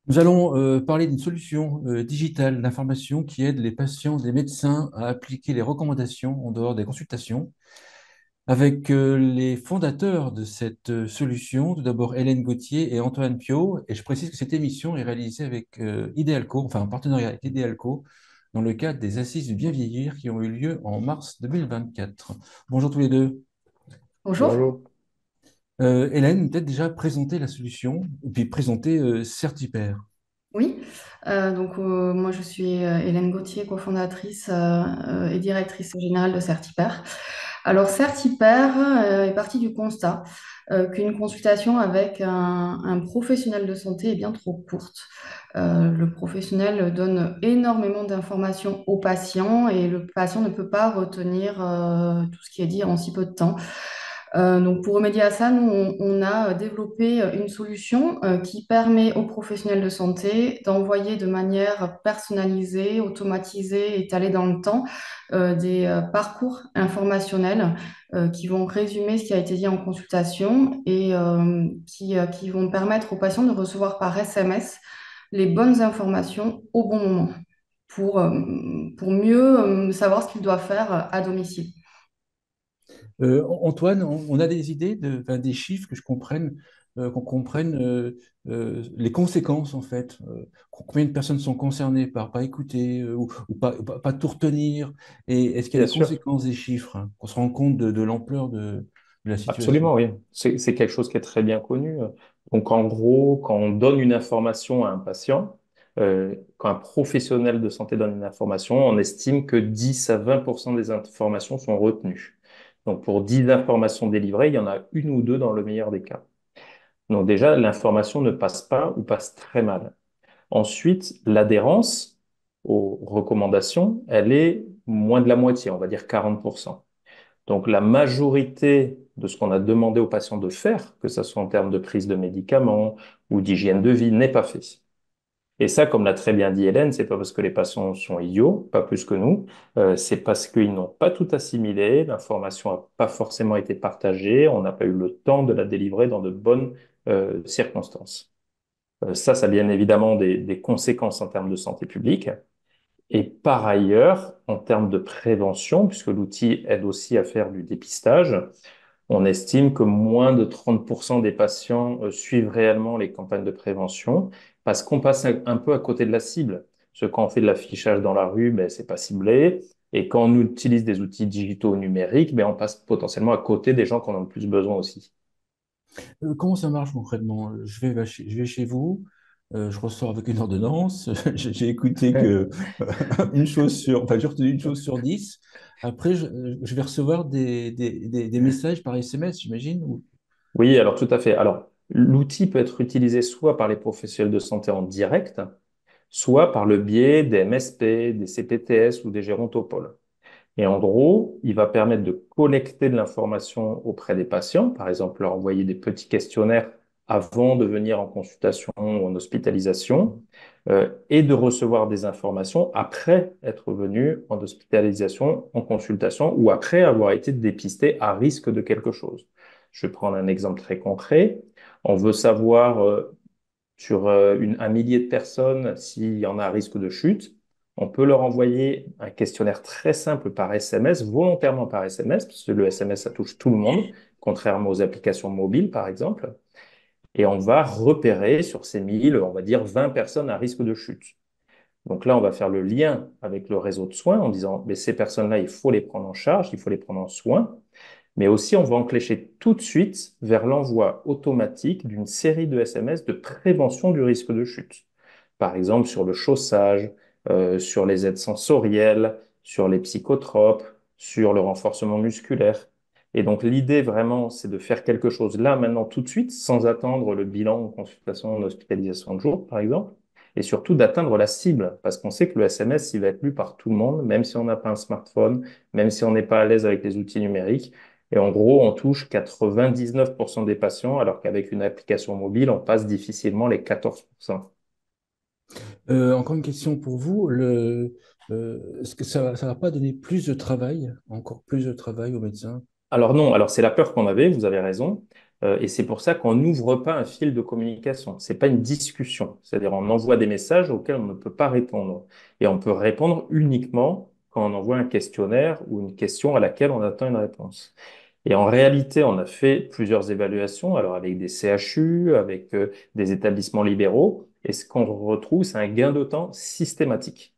Nous allons parler d'une solution digitale d'information qui aide les patients des médecins à appliquer les recommandations en dehors des consultations. Avec les fondateurs de cette solution, tout d'abord Hélène Gauthier et Antoine Piot. Et je précise que cette émission est réalisée avec Idealco, enfin en partenariat avec Idealco, dans le cadre des Assises du bien vieillir qui ont eu lieu en mars 2024. Bonjour tous les deux. Bonjour. Bonjour. Hélène, peut-être déjà présenter la solution, et puis présenter Certipère. Oui, moi je suis Hélène Gauthier, cofondatrice et directrice générale de Certipère. Alors Certipère est partie du constat qu'une consultation avec un professionnel de santé est bien trop courte. Le professionnel donne énormément d'informations au patient et le patient ne peut pas retenir tout ce qui est dit en si peu de temps. Donc pour remédier à ça, nous, on a développé une solution qui permet aux professionnels de santé d'envoyer de manière personnalisée, automatisée, étalée dans le temps, des parcours informationnels qui vont résumer ce qui a été dit en consultation et qui vont permettre aux patients de recevoir par SMS les bonnes informations au bon moment pour mieux savoir ce qu'ils doivent faire à domicile. Antoine, on a des idées, enfin, des chiffres que je comprenne, qu'on comprenne les conséquences en fait. Combien de personnes sont concernées par pas écouter ou pas tout retenir? Et est-ce qu'il y a Bien des sûr, conséquences des chiffres, hein, qu'on se rend compte de l'ampleur de la situation? absolument, oui. C'est quelque chose qui est très bien connu. Donc, en gros, quand on donne une information à un patient, quand un professionnel de santé donne une information, on estime que 10 à 20% des informations sont retenues. Donc, pour 10 informations délivrées, il y en a une ou deux dans le meilleur des cas. Donc, déjà, l'information ne passe pas ou passe très mal. Ensuite, l'adhérence aux recommandations, elle est moins de la moitié, on va dire 40%. Donc la majorité de ce qu'on a demandé aux patients de faire, que ce soit en termes de prise de médicaments ou d'hygiène de vie, n'est pas fait. Et ça, comme l'a très bien dit Hélène, c'est pas parce que les patients sont idiots, pas plus que nous, c'est parce qu'ils n'ont pas tout assimilé, l'information n'a pas forcément été partagée, on n'a pas eu le temps de la délivrer dans de bonnes circonstances. Ça a bien évidemment des conséquences en termes de santé publique. Et par ailleurs, en termes de prévention, puisque l'outil aide aussi à faire du dépistage, on estime que moins de 30% des patients suivent réellement les campagnes de prévention parce qu'on passe un peu à côté de la cible. Parce que quand on fait de l'affichage dans la rue, ben, c'est pas ciblé. Et quand on utilise des outils digitaux ou numériques, ben, on passe potentiellement à côté des gens qui en ont le plus besoin aussi. Comment ça marche concrètement? Je vais chez vous, je ressors avec une ordonnance, j'ai écouté que enfin, j'ai retenu une chose sur 10. Après, je vais recevoir des messages par SMS, j'imagine. Oui, alors tout à fait. Alors, l'outil peut être utilisé soit par les professionnels de santé en direct, soit par le biais des MSP, des CPTS ou des gérontopoles. Et en gros, il va permettre de collecter de l'information auprès des patients, par exemple leur envoyer des petits questionnaires avant de venir en consultation ou en hospitalisation, et de recevoir des informations après être venu en hospitalisation, en consultation ou après avoir été dépisté à risque de quelque chose. Je vais prendre un exemple très concret. On veut savoir sur un millier de personnes s'il y en a à risque de chute. On peut leur envoyer un questionnaire très simple par SMS, volontairement par SMS, parce que le SMS, ça touche tout le monde, contrairement aux applications mobiles, par exemple. Et on va repérer sur ces 1000, on va dire 20 personnes à risque de chute. Donc là, on va faire le lien avec le réseau de soins en disant, mais ces personnes-là, il faut les prendre en charge, il faut les prendre en soin. Mais aussi, on va enclencher tout de suite vers l'envoi automatique d'une série de SMS de prévention du risque de chute. Par exemple, sur le chaussage, sur les aides sensorielles, sur les psychotropes, sur le renforcement musculaire. Et donc, l'idée vraiment, c'est de faire quelque chose là, maintenant, tout de suite, sans attendre le bilan en consultation en hospitalisation de jour, par exemple. Et surtout d'atteindre la cible, parce qu'on sait que le SMS, il va être lu par tout le monde, même si on n'a pas un smartphone, même si on n'est pas à l'aise avec les outils numériques. Et en gros, on touche 99% des patients, alors qu'avec une application mobile, on passe difficilement les 14%. Encore une question pour vous. Est-ce que ça va pas donner plus de travail, encore plus de travail aux médecins? Alors non, alors c'est la peur qu'on avait, vous avez raison. Et c'est pour ça qu'on n'ouvre pas un fil de communication. C'est pas une discussion. C'est-à-dire, on envoie des messages auxquels on ne peut pas répondre. Et on peut répondre uniquement quand on envoie un questionnaire ou une question à laquelle on attend une réponse. Et en réalité, on a fait plusieurs évaluations, alors avec des CHU, avec des établissements libéraux. Et ce qu'on retrouve, c'est un gain de temps systématique,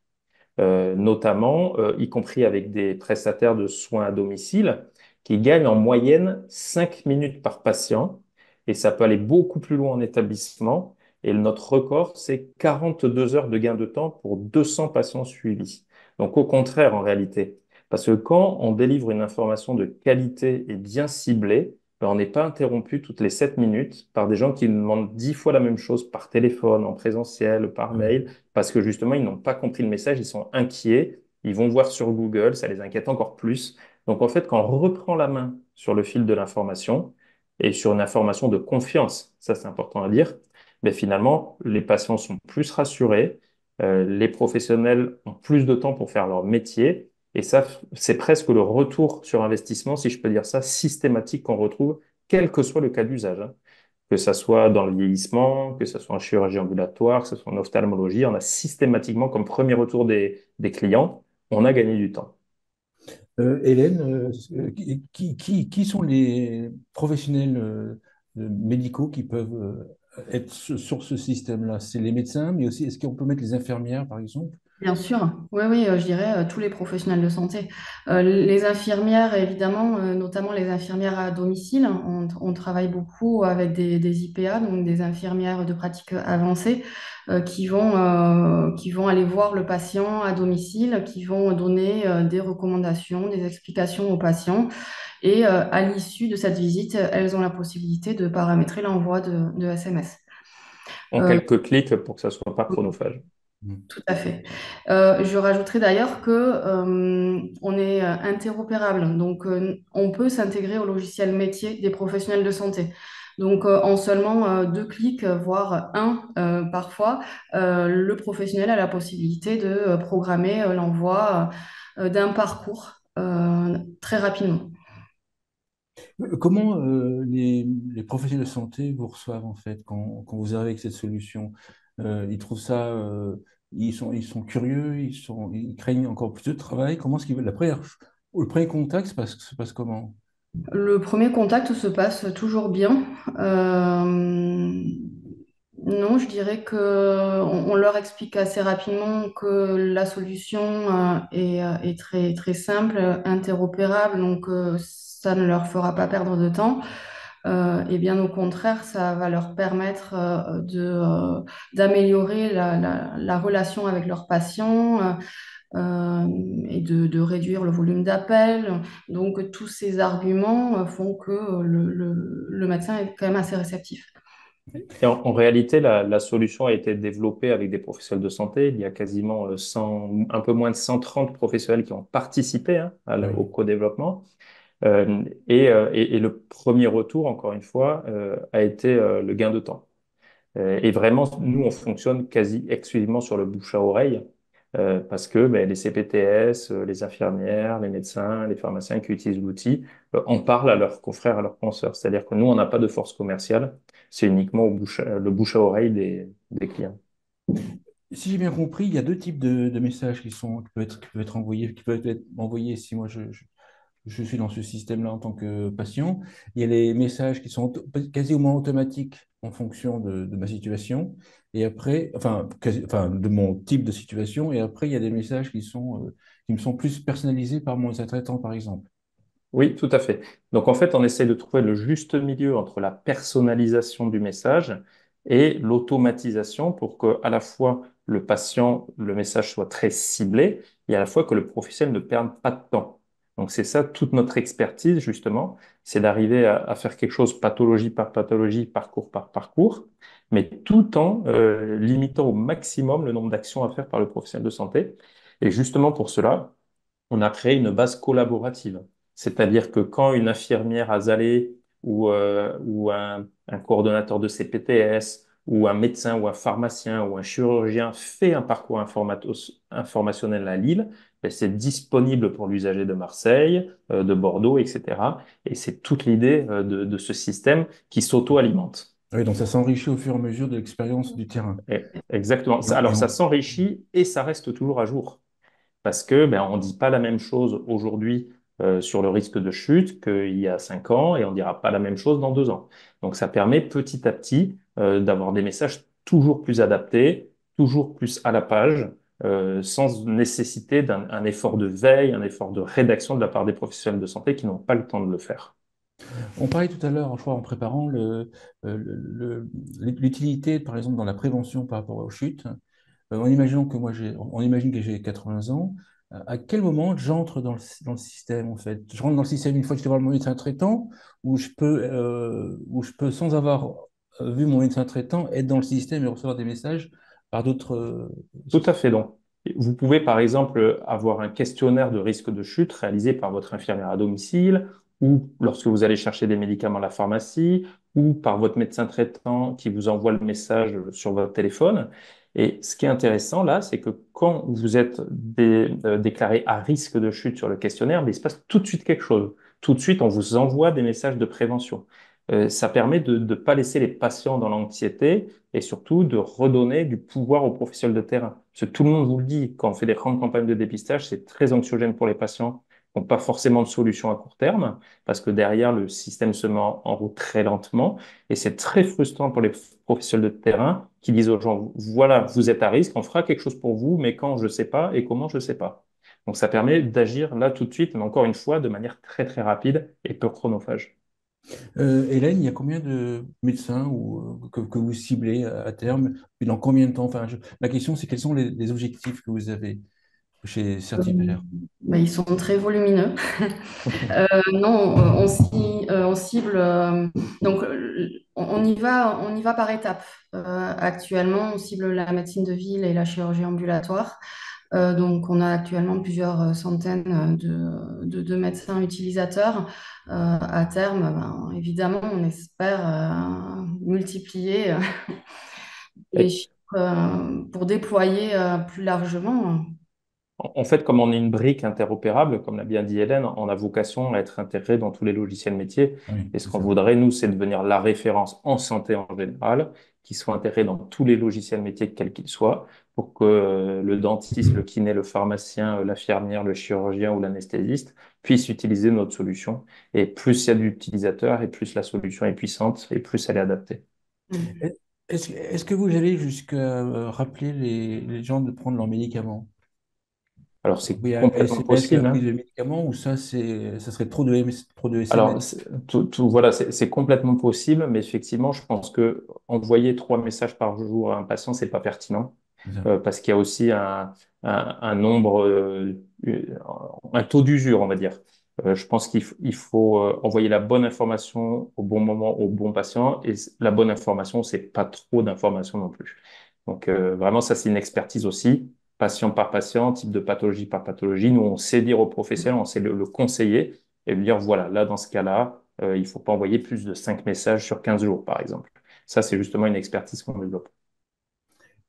notamment, y compris avec des prestataires de soins à domicile, qui gagnent en moyenne 5 minutes par patient, et ça peut aller beaucoup plus loin en établissement. Et notre record, c'est 42 heures de gain de temps pour 200 patients suivis. Donc au contraire, en réalité, parce que quand on délivre une information de qualité et bien ciblée, ben, on n'est pas interrompu toutes les 7 minutes par des gens qui nous demandent 10 fois la même chose par téléphone, en présentiel, par Ouais. mail, parce que justement, ils n'ont pas compris le message, ils sont inquiets, ils vont voir sur Google, ça les inquiète encore plus. Donc en fait, quand on reprend la main sur le fil de l'information et sur une information de confiance, ça c'est important à dire, mais finalement, les patients sont plus rassurés, les professionnels ont plus de temps pour faire leur métier, et ça, c'est presque le retour sur investissement, si je peux dire ça, systématique qu'on retrouve, quel que soit le cas d'usage, hein. Que ça soit dans le vieillissement, que ce soit en chirurgie ambulatoire, que ce soit en ophtalmologie, on a systématiquement comme premier retour des clients, on a gagné du temps. Hélène, qui sont les professionnels médicaux qui peuvent être sur ce système-là? C'est les médecins, mais aussi, est-ce qu'on peut mettre les infirmières, par exemple? Bien sûr, oui, oui, je dirais tous les professionnels de santé. Les infirmières, évidemment, notamment les infirmières à domicile, on travaille beaucoup avec des IPA, donc des infirmières de pratique avancée, qui vont aller voir le patient à domicile, qui vont donner des recommandations, des explications aux patients. Et à l'issue de cette visite, elles ont la possibilité de paramétrer l'envoi de SMS. En quelques clics pour que ça soit pas chronophage. Mm. Tout à fait. Je rajouterai d'ailleurs que on est interopérable, donc on peut s'intégrer au logiciel métier des professionnels de santé. Donc en seulement deux clics, voire un parfois, le professionnel a la possibilité de programmer l'envoi d'un parcours très rapidement. Comment les professionnels de santé vous reçoivent en fait quand vous arrivez avec cette solution? Ils trouvent ça, ils sont curieux, ils craignent encore plus de travail. Comment est-ce qu'ils veulent le premier contact se passe comment? Le premier contact se passe toujours bien. Non, je dirais que on leur explique assez rapidement que la solution est très, très simple, interopérable, donc ça ne leur fera pas perdre de temps. Et bien au contraire, ça va leur permettre d'améliorer la relation avec leurs patients, et de réduire le volume d'appels. Donc, tous ces arguments font que le médecin est quand même assez réceptif. Et en réalité, la solution a été développée avec des professionnels de santé. Il y a quasiment 100, un peu moins de 130 professionnels qui ont participé, hein, au Oui. co-développement. Et le premier retour, encore une fois, a été le gain de temps. Et vraiment, nous, on fonctionne quasi exclusivement sur le bouche à oreille, parce que ben, les CPTS, les infirmières, les médecins, les pharmaciens qui utilisent l'outil, en parlent à leurs confrères, à leurs consoeurs. C'est-à-dire que nous, on n'a pas de force commerciale, c'est uniquement le bouche à oreille des clients. Si j'ai bien compris, il y a deux types de messages qui peuvent être envoyés, qui peuvent être envoyés si je suis dans ce système-là en tant que patient. Il y a les messages qui sont quasiment automatiques en fonction de ma situation, et après, enfin, de mon type de situation, et après, il y a des messages qui me sont plus personnalisés par mon traitant, par exemple. Oui, tout à fait. Donc en fait, on essaie de trouver le juste milieu entre la personnalisation du message et l'automatisation pour que à la fois le patient, le message soit très ciblé et à la fois que le professionnel ne perde pas de temps. Donc c'est ça toute notre expertise justement, c'est d'arriver à faire quelque chose pathologie par pathologie, parcours par parcours, mais tout en limitant au maximum le nombre d'actions à faire par le professionnel de santé. Et justement pour cela, on a créé une base collaborative. C'est-à-dire que quand une infirmière à Zalé ou un coordonnateur de CPTS où un médecin ou un pharmacien ou un chirurgien fait un parcours informationnel à Lille, ben, c'est disponible pour l'usager de Marseille, de Bordeaux, etc. Et c'est toute l'idée de ce système qui s'auto-alimente. Oui, donc ça s'enrichit au fur et à mesure de l'expérience du terrain. Exactement. Alors, ça s'enrichit et ça reste toujours à jour. Parce que ben, on ne dit pas la même chose aujourd'hui sur le risque de chute qu'il y a 5 ans et on ne dira pas la même chose dans 2 ans. Donc ça permet petit à petit d'avoir des messages toujours plus adaptés, toujours plus à la page, sans nécessiter un effort de veille, un effort de rédaction de la part des professionnels de santé qui n'ont pas le temps de le faire. On parlait tout à l'heure, je crois, en préparant l'utilité, par exemple, dans la prévention par rapport aux chutes. On imagine que j'ai 80 ans. À quel moment j'entre dans le système, en fait? Je rentre dans le système une fois que je vais voir mon médecin traitant, ou je peux, sans avoir vu mon médecin traitant, être dans le système et recevoir des messages par d'autres. Tout à fait donc. Vous pouvez par exemple avoir un questionnaire de risque de chute réalisé par votre infirmière à domicile ou lorsque vous allez chercher des médicaments à la pharmacie ou par votre médecin traitant qui vous envoie le message sur votre téléphone. Et ce qui est intéressant là, c'est que quand vous êtes déclaré à risque de chute sur le questionnaire, mais il se passe tout de suite quelque chose. Tout de suite, on vous envoie des messages de prévention. Ça permet de ne pas laisser les patients dans l'anxiété et surtout de redonner du pouvoir aux professionnels de terrain. Parce que tout le monde vous le dit, quand on fait des grandes campagnes de dépistage, c'est très anxiogène pour les patients qui n'ont pas forcément de solution à court terme, parce que derrière, le système se met en route très lentement, et c'est très frustrant pour les professionnels de terrain qui disent aux gens, voilà, vous êtes à risque, on fera quelque chose pour vous, mais quand je ne sais pas et comment je ne sais pas. Donc ça permet d'agir là tout de suite, mais encore une fois, de manière très très rapide et peu chronophage. Hélène, il y a combien de médecins que vous ciblez à terme? Et dans combien de temps? Enfin, ma question, c'est quels sont les objectifs que vous avez chez Euh, Certipère? Ils sont très volumineux. Non, on cible. Donc, on y va par étapes. Actuellement, on cible la médecine de ville et la chirurgie ambulatoire. Donc, on a actuellement plusieurs centaines de médecins utilisateurs. À terme, ben, évidemment, on espère multiplier les Et chiffres pour déployer plus largement. en fait, comme on est une brique interopérable, comme l'a bien dit Hélène, on a vocation à être intégré dans tous les logiciels métiers. Oui, Et ce c'est qu'on ça. voudrait, nous, c'est devenir la référence en santé en général, qui soit intégré dans tous les logiciels métiers, quels qu'ils soient, pour que le dentiste, le kiné, le pharmacien, l'infirmière, le chirurgien ou l'anesthésiste puissent utiliser notre solution. Et plus il y a d'utilisateurs, et plus la solution est puissante, et plus elle est adaptée. Mm. Est-ce que vous allez jusqu'à rappeler les gens de prendre leurs médicaments? Alors, c'est Oui, complètement SMS et la possible, prise hein. de médicaments, ou ça serait trop de Alors, SMS? voilà, c'est complètement possible, mais effectivement, je pense que envoyer 3 messages par jour à un patient, c'est pas pertinent, C'est ça. parce qu'il y a aussi un nombre, un taux d'usure, on va dire. Je pense il faut envoyer la bonne information au bon moment au bon patient, et la bonne information, c'est pas trop d'informations non plus. Donc, vraiment, ça, c'est une expertise aussi, patient par patient, type de pathologie par pathologie. Nous, on sait dire au professionnel, on sait le conseiller et lui dire, voilà, là, dans ce cas-là, il ne faut pas envoyer plus de 5 messages sur 15 jours, par exemple. Ça, c'est justement une expertise qu'on développe.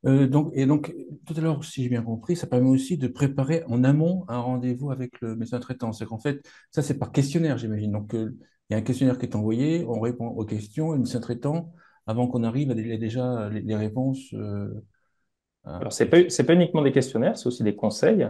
Donc, tout à l'heure, si j'ai bien compris, ça permet aussi de préparer en amont un rendez-vous avec le médecin traitant. C'est qu'en fait, ça, c'est par questionnaire, j'imagine. Donc, il y a un questionnaire qui est envoyé, on répond aux questions, et le médecin traitant, avant qu'on arrive, il a déjà les réponses. Alors, À- c'est pas uniquement des questionnaires, c'est aussi des conseils.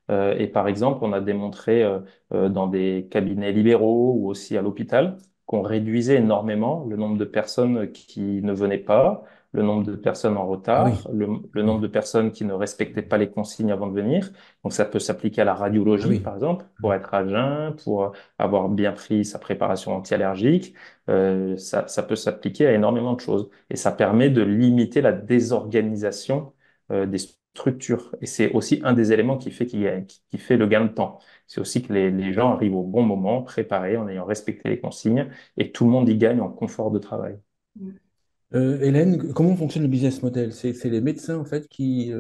Et par exemple, on a démontré dans des cabinets libéraux ou aussi à l'hôpital qu'on réduisait énormément le nombre de personnes qui ne venaient pas, le nombre de personnes en Ah retard, oui, le nombre de personnes qui ne respectaient pas les consignes avant de venir. Donc, ça peut s'appliquer à la ah radiologie, oui. par exemple, pour être à jeun, pour avoir bien pris sa préparation anti-allergique. Ça peut s'appliquer à énormément de choses. Et ça permet de limiter la désorganisation des structures. Et c'est aussi un des éléments qui fait le gain de temps. C'est aussi que les gens arrivent au bon moment, préparés, en ayant respecté les consignes, et tout le monde y gagne en confort de travail. Hélène, comment fonctionne le business model? C'est les médecins, en fait, qui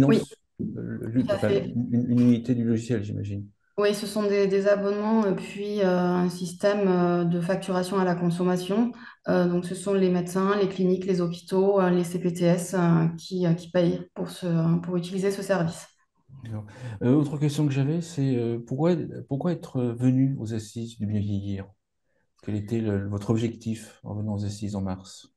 Oui, financent tout à enfin, fait. une unité du logiciel, j'imagine. Oui, ce sont des abonnements, puis un système de facturation à la consommation. Donc, ce sont les médecins, les cliniques, les hôpitaux, les CPTS qui payent pour utiliser ce service. D'accord. Autre question que j'avais, c'est pourquoi être venu aux Assises du bien vieillir? Quel était votre objectif en venant aux Assises en mars?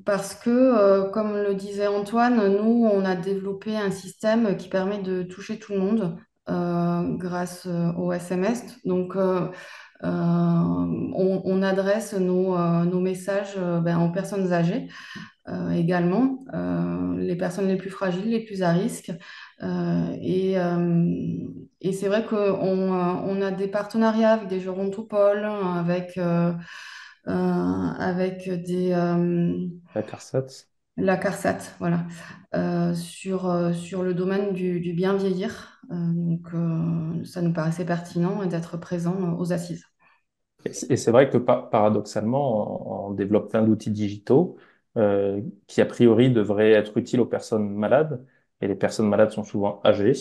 Parce que, comme le disait Antoine, nous, on a développé un système qui permet de toucher tout le monde grâce au SMS. Donc, on adresse nos messages aux personnes âgées également, les personnes les plus fragiles, les plus à risque. Euh, et euh, et c'est vrai qu'on a des partenariats avec des gérontopôles, avec La CARSAT. la CARSAT, voilà, sur le domaine du bien vieillir. Ça nous paraissait pertinent d'être présent aux assises. Et c'est vrai que paradoxalement, on développe plein d'outils digitaux qui, a priori, devraient être utiles aux personnes malades. Et les personnes malades sont souvent âgées,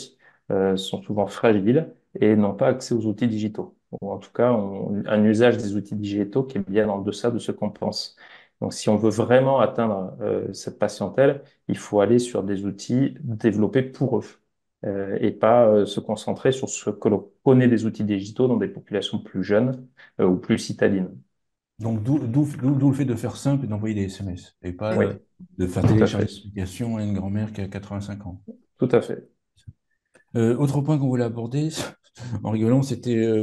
sont souvent fragiles et n'ont pas accès aux outils digitaux. Ou en tout cas, un usage des outils digitaux qui est bien en deçà de ce qu'on pense. Donc, si on veut vraiment atteindre cette patientèle, il faut aller sur des outils développés pour eux et pas se concentrer sur ce que l'on connaît des outils digitaux dans des populations plus jeunes ou plus citadine. Donc, d'où le fait de faire simple et d'envoyer des SMS, et pas Oui, de faire tout à télécharger fait. une application à une grand-mère qui a 85 ans. Tout à fait. Autre point qu'on voulait aborder, en rigolant, c'était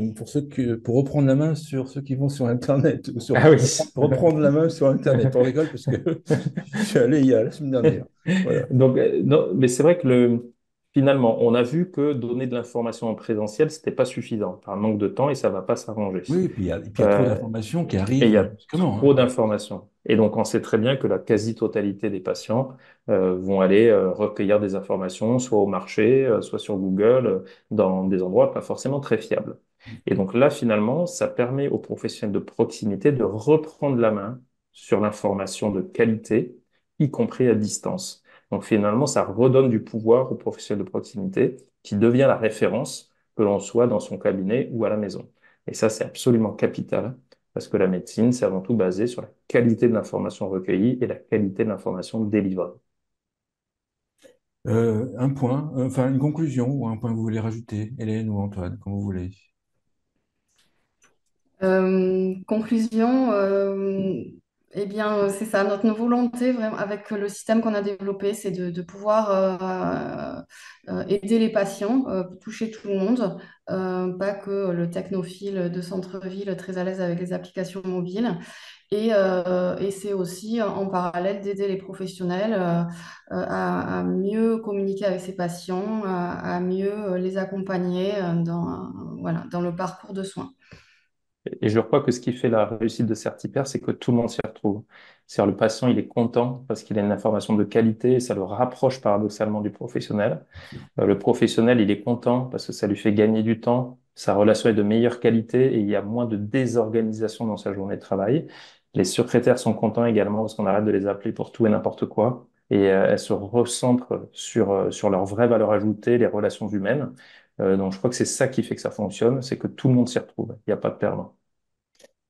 pour reprendre la main sur ceux qui vont sur Internet, ou Ah oui. reprendre la main sur Internet. On rigole parce que je suis allé la semaine dernière. Voilà. Donc, non, mais c'est vrai que finalement, on a vu que donner de l'information en présentiel, c'était pas suffisant, par manque de temps et ça va pas s'arranger. Oui, et puis il y a trop Euh, d'informations qui Et il y arrivent a brusquement, trop hein. d'informations. Et donc, on sait très bien que la quasi-totalité des patients vont aller recueillir des informations, soit au marché, soit sur Google, dans des endroits pas forcément très fiables. Et donc là, finalement, ça permet aux professionnels de proximité de reprendre la main sur l'information de qualité, y compris à distance. Donc finalement, ça redonne du pouvoir aux professionnels de proximité qui devient la référence, que l'on soit dans son cabinet ou à la maison. Et ça, c'est absolument capital parce que la médecine, c'est avant tout basé sur la qualité de l'information recueillie et la qualité de l'information délivrée. Un point, enfin une conclusion ou un point que vous voulez rajouter, Hélène ou Antoine, comme vous voulez. Conclusion, eh bien, c'est ça, notre volonté vraiment, avec le système qu'on a développé, c'est de pouvoir aider les patients, toucher tout le monde, pas que le technophile de centre-ville très à l'aise avec les applications mobiles. Et c'est aussi en parallèle d'aider les professionnels à mieux communiquer avec ces patients, à mieux les accompagner voilà, dans le parcours de soins. Et je crois que ce qui fait la réussite de Certipère, c'est que tout le monde s'y retrouve. C'est-à-dire le patient, il est content parce qu'il a une information de qualité et ça le rapproche paradoxalement du professionnel. Le professionnel, il est content parce que ça lui fait gagner du temps, sa relation est de meilleure qualité et il y a moins de désorganisation dans sa journée de travail. Les secrétaires sont contents également parce qu'on arrête de les appeler pour tout et n'importe quoi et elles se recentrent sur leur vraie valeur ajoutée, les relations humaines. Donc je crois que c'est ça qui fait que ça fonctionne, c'est que tout le monde s'y retrouve. Il n'y a pas de perdant.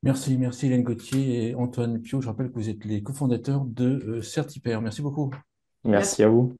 Merci Hélène Gauthier et Antoine Pio. Je rappelle que vous êtes les cofondateurs de Certipère. Merci beaucoup. Merci Merci. à vous.